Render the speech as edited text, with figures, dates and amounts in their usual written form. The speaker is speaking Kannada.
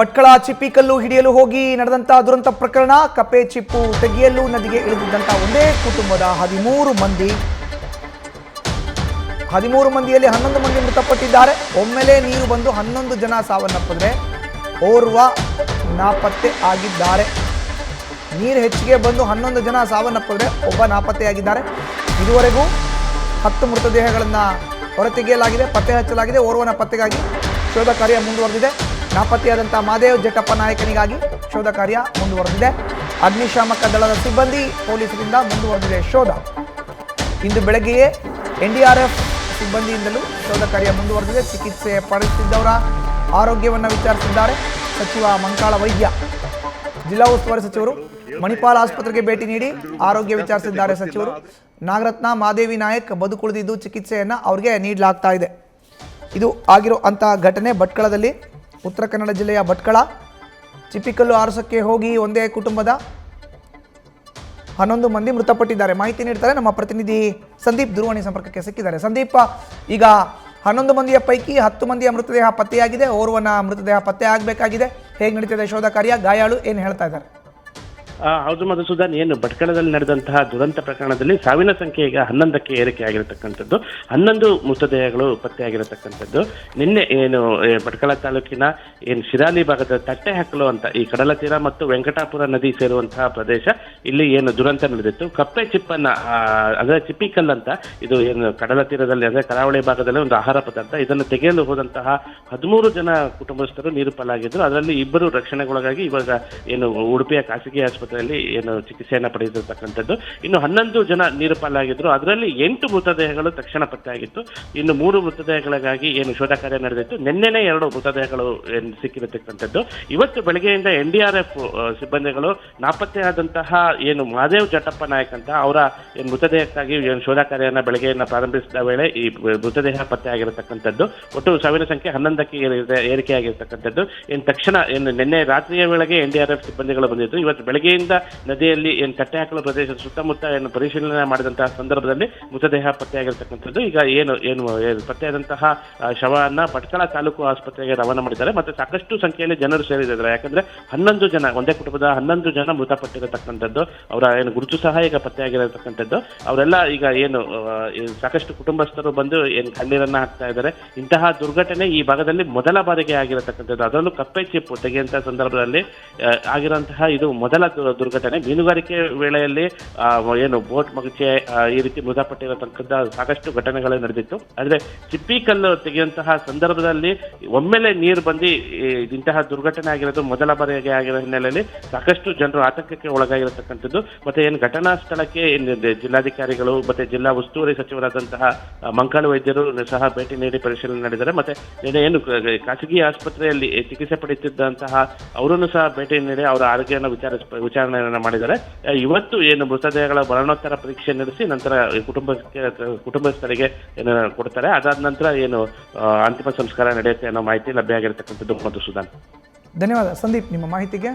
ಭಟ್ಕಳ ಚಿಪ್ಪಿಕಲ್ಲು ಹಿಡಿಯಲು ಹೋಗಿ ನಡೆದಂತ ದುರಂತ ಪ್ರಕರಣ. ಕಪ್ಪೆ ಚಿಪ್ಪು ತೆಗೆಯಲು ನದಿಗೆ ಇಳಿದಿದ್ದಂತ ಒಂದೇ ಕುಟುಂಬದ 13 ಮಂದಿಯಲ್ಲಿ 11 ಮಂದಿ ಮೃತಪಟ್ಟಿದ್ದಾರೆ. ಒಮ್ಮೆಲೆ ನೀರು ಬಂದು 11 ಜನ ಸಾವನ್ನಪ್ಪಿದ್ರೆ ಓರ್ವ ನಾಪತ್ತೆ ಆಗಿದ್ದಾರೆ. ನೀರು ಹೆಚ್ಚಿಗೆ ಬಂದು 11 ಜನ ಸಾವನ್ನಪ್ಪಿದ್ರೆ ಒಬ್ಬ ನಾಪತ್ತೆಯಾಗಿದ್ದಾರೆ. ಇದುವರೆಗೂ 10 ಮೃತದೇಹಗಳನ್ನು ಹೊರತೆಗೆಯಲಾಗಿದೆ, ಪತ್ತೆ ಹಚ್ಚಲಾಗಿದೆ. ಓರ್ವನ ಪತ್ತೆಗಾಗಿ ಶೋಧ ಕಾರ್ಯ ಮುಂದುವರೆದಿದೆ. ನಾಪತ್ತೆಯಾದಂಥ ಮಾದೇವ್ ಜಟಪ್ಪ ನಾಯಕನಿಗಾಗಿ ಶೋಧ ಕಾರ್ಯ ಮುಂದುವರೆದಿದೆ. ಅಗ್ನಿಶಾಮಕ ದಳದ ಸಿಬ್ಬಂದಿ ಪೊಲೀಸರಿಂದ ಮುಂದುವರೆದಿದೆ ಶೋಧ. ಇಂದು ಬೆಳಗ್ಗೆಯೇ NDRF ಸಿಬ್ಬಂದಿಯಿಂದಲೂ ಶೋಧ ಕಾರ್ಯ ಮುಂದುವರೆದಿದೆ. ಚಿಕಿತ್ಸೆ ಪಡೆಯುತ್ತಿದ್ದವರ ಆರೋಗ್ಯವನ್ನು ವಿಚಾರಿಸಿದ್ದಾರೆ ಸಚಿವ ಮಂಕಾಳ ವೈದ್ಯ. ಜಿಲ್ಲಾ ಉಸ್ತುವಾರಿ ಸಚಿವರು ಮಣಿಪಾಲ್ ಆಸ್ಪತ್ರೆಗೆ ಭೇಟಿ ನೀಡಿ ಆರೋಗ್ಯ ವಿಚಾರಿಸಿದ್ದಾರೆ ಸಚಿವರು. ನಾಗರತ್ನ ಮಾದೇವಿ ನಾಯಕ್ ಬದುಕುಳಿದಿದ್ದು ಚಿಕಿತ್ಸೆಯನ್ನು ಅವ್ರಿಗೆ ನೀಡಲಾಗ್ತಾ ಇದೆ. ಇದು ಆಗಿರೋ ಅಂಥ ಘಟನೆ ಭಟ್ಕಳದಲ್ಲಿ, ಉತ್ತರ ಕನ್ನಡ ಜಿಲ್ಲೆಯ ಭಟ್ಕಳ. ಚಿಪ್ಪಿಕಲ್ಲು ಆರಸಕ್ಕೆ ಹೋಗಿ ಒಂದೇ ಕುಟುಂಬದ 11 ಮಂದಿ ಮೃತಪಟ್ಟಿದ್ದಾರೆ. ಮಾಹಿತಿ ನೀಡ್ತಾರೆ ನಮ್ಮ ಪ್ರತಿನಿಧಿ ಸಂದೀಪ್. ದೂರವಾಣಿ ಸಂಪರ್ಕಕ್ಕೆ ಸಿಕ್ಕಿದ್ದಾರೆ. ಸಂದೀಪ್, ಈಗ 11 ಮಂದಿಯ ಪೈಕಿ 10 ಮಂದಿಯ ಮೃತದೇಹ ಪತ್ತೆಯಾಗಿದೆ, ಓರ್ವನ ಮೃತದೇಹ ಪತ್ತೆ ಆಗಬೇಕಾಗಿದೆ. ಹೇಗೆ ನಡೀತಿದೆ ಶೋಧ ಕಾರ್ಯ? ಗಾಯಾಳು ಏನು ಹೇಳ್ತಾ ಇದ್ದಾರೆ? ಹೌದು ಮಧುಸೂದನ್, ಏನು ಭಟ್ಕಳದಲ್ಲಿ ನಡೆದಂತಹ ದುರಂತ ಪ್ರಕರಣದಲ್ಲಿ ಸಾವಿನ ಸಂಖ್ಯೆ ಈಗ 11ಕ್ಕೆ ಏರಿಕೆ ಆಗಿರತಕ್ಕಂಥದ್ದು. 11 ಮೃತದೇಹಗಳು ಪತ್ತೆಯಾಗಿರತಕ್ಕಂಥದ್ದು. ನಿನ್ನೆ ಏನು ಭಟ್ಕಳ ತಾಲೂಕಿನ ಏನು ಶಿರಾಲಿ ಭಾಗದ ತಟ್ಟೆ ಹಾಕಲು ಅಂತ ಈ ಕಡಲ ತೀರ ಮತ್ತು ವೆಂಕಟಾಪುರ ನದಿ ಸೇರುವಂತಹ ಪ್ರದೇಶ, ಇಲ್ಲಿ ಏನು ದುರಂತ ನಡೆದಿತ್ತು. ಕಪ್ಪೆ ಚಿಪ್ಪನ್ನ ಅಂದ್ರೆ ಚಿಪ್ಪಿಕಲ್ ಅಂತ, ಇದು ಏನು ಕಡಲ ತೀರದಲ್ಲಿ ಅಂದ್ರೆ ಕರಾವಳಿ ಭಾಗದಲ್ಲಿ ಒಂದು ಆಹಾರ ಪದಾರ್ಥ, ಇದನ್ನು ತೆಗೆಯಲು ಹೋದಂತಹ 13 ಜನ ಕುಟುಂಬಸ್ಥರು ನೀರು ಪಾಲಾಗಿದ್ರು. ಅದರಲ್ಲಿ 2 ರಕ್ಷಣೆಗೊಳಗಾಗಿ ಇವಾಗ ಏನು ಉಡುಪಿಯ ಖಾಸಗಿ ಆಸ್ಪತ್ರೆಯಲ್ಲಿ ಏನು ಚಿಕಿತ್ಸೆಯನ್ನು ಪಡೆದಿರತಕ್ಕಂಥದ್ದು. ಇನ್ನು 11 ಜನ ನೀರು ಪಾಲಾಗಿದ್ರು. ಅದರಲ್ಲಿ 8 ಮೃತದೇಹಗಳು ತಕ್ಷಣ ಪತ್ತೆಯಾಗಿತ್ತು. ಇನ್ನು 3 ಮೃತದೇಹಗಳಿಗಾಗಿ ಏನು ಶೋಧ ಕಾರ್ಯ ನಡೆದಿತ್ತು. ನಿನ್ನೆನೇ 2 ಮೃತದೇಹಗಳು ಸಿಕ್ಕಿರತಕ್ಕಂಥದ್ದು. ಇವತ್ತು ಬೆಳಗ್ಗೆಯಿಂದ NDRF ಸಿಬ್ಬಂದಿಗಳು ನಾಪತ್ತೆಯಾದಂತಹ ಏನು ಮಾದೇವ್ ಜಟಪ್ಪ ನಾಯಕ್ ಅಂತ ಅವರ ಏನು ಮೃತದೇಹಕ್ಕಾಗಿ ಏನು ಶೋಧ ಕಾರ್ಯವನ್ನು ಬೆಳಗ್ಗೆಯನ್ನು ಪ್ರಾರಂಭಿಸಿದ ವೇಳೆ ಈ ಮೃತದೇಹ ಪತ್ತೆ ಆಗಿರತಕ್ಕಂಥದ್ದು. ಒಟ್ಟು ಸಾವಿನ ಸಂಖ್ಯೆ 11ಕ್ಕೆ ಏರಿಕೆಯಾಗಿರ್ತಕ್ಕಂಥದ್ದು. ಏನು ತಕ್ಷಣ ಏನು ನಿನ್ನೆ ರಾತ್ರಿಯ ವೇಳೆಗೆ NDRF ಸಿಬ್ಬಂದಿಗಳು ಬಂದಿದ್ದು. ಇವತ್ತು ಬೆಳಗ್ಗೆಯಿಂದ ನದಿಯಲ್ಲಿ ಏನು ಕಟ್ಟೆ ಹಾಕಲು ಪ್ರದೇಶದ ಸುತ್ತಮುತ್ತ ಏನು ಪರಿಶೀಲನೆ ಮಾಡಿದಂತಹ ಸಂದರ್ಭದಲ್ಲಿ ಮೃತದೇಹ ಪತ್ತೆಯಾಗಿರ್ತಕ್ಕಂಥದ್ದು. ಈಗ ಏನು ಏನು ಪತ್ತೆಯಾದಂತಹ ಶವವನ್ನು ಭಟ್ಕಳ ತಾಲೂಕು ಆಸ್ಪತ್ರೆಗೆ ರವಾನೆ ಮಾಡಿದ್ದಾರೆ. ಮತ್ತೆ ಸಾಕಷ್ಟು ಸಂಖ್ಯೆಯಲ್ಲಿ ಜನರು ಸೇರಿದ್ದಾರೆ. ಯಾಕಂದ್ರೆ 11 ಜನ, ಒಂದೇ ಕುಟುಂಬದ 11 ಜನ ಮೃತಪಟ್ಟಿರತಕ್ಕಂಥದ್ದು. ಅವರ ಏನು ಗುರುತು ಸಹ ಈಗ ಪತ್ತೆಯಾಗಿರತಕ್ಕಂಥದ್ದು. ಅವರೆಲ್ಲ ಈಗ ಏನು ಸಾಕಷ್ಟು ಕುಟುಂಬಸ್ಥರು ಬಂದು ಏನು ಕಣ್ಣೀರನ್ನ ಹಾಕ್ತಾ ಇದ್ದಾರೆ. ಇಂತಹ ದುರ್ಘಟನೆ ಈ ಭಾಗದಲ್ಲಿ ಮೊದಲ ಬಾರಿಗೆ ಆಗಿರತಕ್ಕಂಥದ್ದು. ಅದರಲ್ಲೂ ಕಪ್ಪೆ ಚಿಪ್ಪು ತೆಗೆಯುವಂತಹ ಸಂದರ್ಭದಲ್ಲಿ ಆಗಿರುವಂತಹ ಇದು ಮೊದಲ ದುರ್ಘಟನೆ. ಮೀನುಗಾರಿಕೆ ವೇಳೆಯಲ್ಲಿ ಏನು ಬೋಟ್ ಮಗುಚೆ ಈ ರೀತಿ ಮೃತಪಟ್ಟಿರತಕ್ಕಂಥ ಸಾಕಷ್ಟು ಘಟನೆಗಳು ನಡೆದಿತ್ತು. ಆದರೆ ಚಿಪ್ಪಿಕಲ್ಲು ತೆಗೆಯುವಂತಹ ಸಂದರ್ಭದಲ್ಲಿ ಒಮ್ಮೆಲೆ ನೀರು ಬಂದು ಇಂತಹ ದುರ್ಘಟನೆ ಆಗಿರೋದು ಮೊದಲ ಬಾರಿಗೆ ಆಗಿರೋ ಹಿನ್ನೆಲೆಯಲ್ಲಿ ಸಾಕಷ್ಟು ಜನರು ಆತಂಕಕ್ಕೆ ಒಳಗಾಗಿರತಕ್ಕಂಥದ್ದು. ಮತ್ತೆ ಏನು ಘಟನಾ ಸ್ಥಳಕ್ಕೆ ಜಿಲ್ಲಾಧಿಕಾರಿಗಳು ಮತ್ತೆ ಜಿಲ್ಲಾ ಉಸ್ತುವಾರಿ ಸಚಿವರಾದಂತಹ ಮಂಕಾಳ ವೈದ್ಯರು ಸಹ ಭೇಟಿ ನೀಡಿ ಪರಿಶೀಲನೆ ನಡೆಸಿದ್ದಾರೆ. ಮತ್ತೆ ಏನು ಖಾಸಗಿ ಆಸ್ಪತ್ರೆಯಲ್ಲಿ ಚಿಕಿತ್ಸೆ ಪಡೆಯುತ್ತಿದ್ದಂತಹ ಅವರನ್ನು ಸಹ ಭೇಟಿ ನೀಡಿ ಅವರ ಆರೋಗ್ಯವನ್ನು ವಿಚಾರಣೆಯನ್ನು ಮಾಡಿದ್ದಾರೆ. ಇವತ್ತು ಏನು ಮೃತದೇಹಗಳ ಮರಣೋತ್ತರ ಪರೀಕ್ಷೆ ನಡೆಸಿ ನಂತರ ಕುಟುಂಬಸ್ಥರಿಗೆ ಏನು ಕೊಡ್ತಾರೆ. ಅದಾದ ನಂತರ ಏನು ಅಂತಿಮ ಸಂಸ್ಕಾರ ನಡೆಯುತ್ತೆ ಅನ್ನೋ ಮಾಹಿತಿ ಲಭ್ಯ ಆಗಿರತಕ್ಕಂಥದ್ದು. ಮಧುಸೂದನ್, ಧನ್ಯವಾದ ಸಂದೀಪ್ ನಿಮ್ಮ ಮಾಹಿತಿಗೆ.